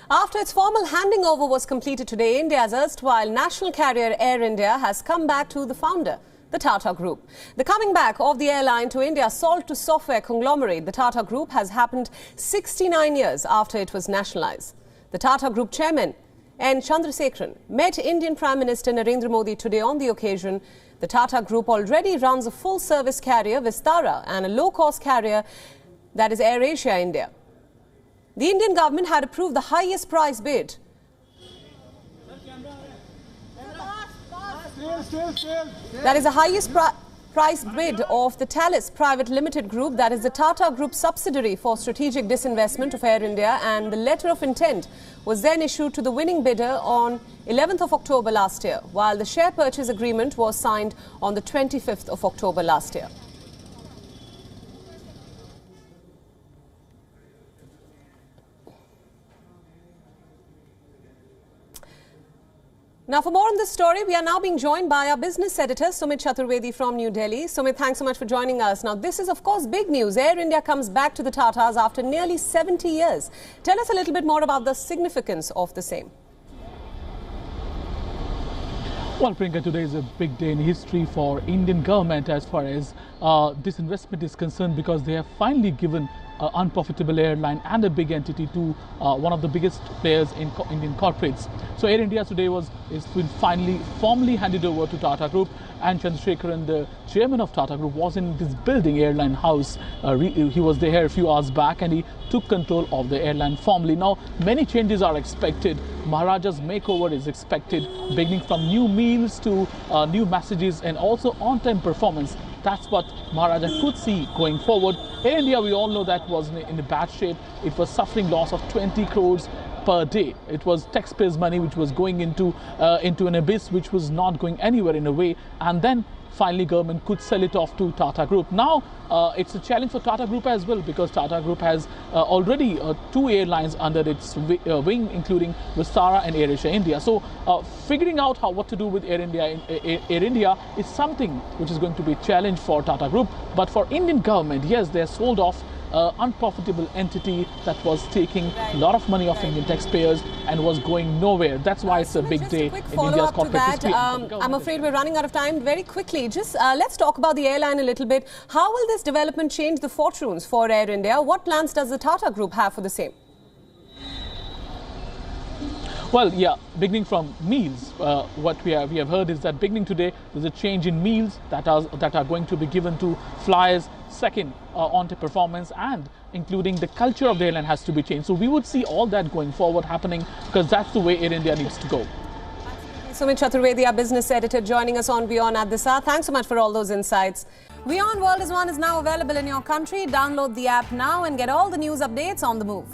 After its formal handing over was completed today, India's erstwhile national carrier Air India has come back to the founder, the TATA Group. The coming back of the airline to India's salt-to-software conglomerate, the TATA Group, has happened 69 years after it was nationalised. The TATA Group chairman, N. Chandrasekaran, met Indian Prime Minister Narendra Modi today on the occasion. The TATA Group already runs a full-service carrier, Vistara, and a low-cost carrier, that is Air Asia India. The Indian government had approved the highest price bid. That is the highest price bid of the Thales Private Limited Group, that is the Tata Group subsidiary for strategic disinvestment of Air India, and the letter of intent was then issued to the winning bidder on 11th of October last year, while the share purchase agreement was signed on the 25th of October last year. Now, for more on this story, we are now being joined by our business editor, Sumit Chaturvedi from New Delhi. Sumit, thanks so much for joining us. Now, this is, of course, big news. Air India comes back to the Tatas after nearly 70 years. Tell us a little bit more about the significance of the same. Well, Priyanka, today is a big day in history for Indian government as far as this investment is concerned, because they have finally given an unprofitable airline and a big entity to one of the biggest players in Indian corporates. So Air India today is been finally formally handed over to Tata Group, and Chandrasekaran, the chairman of Tata Group, was in this building, airline house. He was there a few hours back, and he took control of the airline formally. Now, many changes are expected. Maharaja's makeover is expected, beginning from new meals to new messages and also on-time performance. That's what Maharaja could see going forward. Air India, we all know that was in a bad shape. It was suffering loss of 20 crores per day. It was taxpayers' money which was going into an abyss which was not going anywhere in a way. And then finally government could sell it off to Tata Group. Now it's a challenge for Tata Group as well, because Tata Group has already two airlines under its wing, including Vistara and Air Asia India. So figuring out what to do with Air India is something which is going to be a challenge for Tata Group. But for Indian government, yes, they're sold off unprofitable entity that was taking a lot of money off Indian taxpayers and was going nowhere. That's why it's a big day in India's corporate history. I'm afraid we're running out of time. Very quickly, just let's talk about the airline a little bit. How will this development change the fortunes for Air India? What plans does the Tata Group have for the same? Well, yeah, beginning from meals, what we have heard is that beginning today, there's a change in meals that are going to be given to flyers. Second, on-time performance, and including the culture of the airline has to be changed. So we would see all that going forward happening, because that's the way Air India needs to go. Sumit Chaturvedi, our business editor, joining us on WION at this hour. Thanks so much for all those insights. WION World is now available in your country. Download the app now and get all the news updates on the move.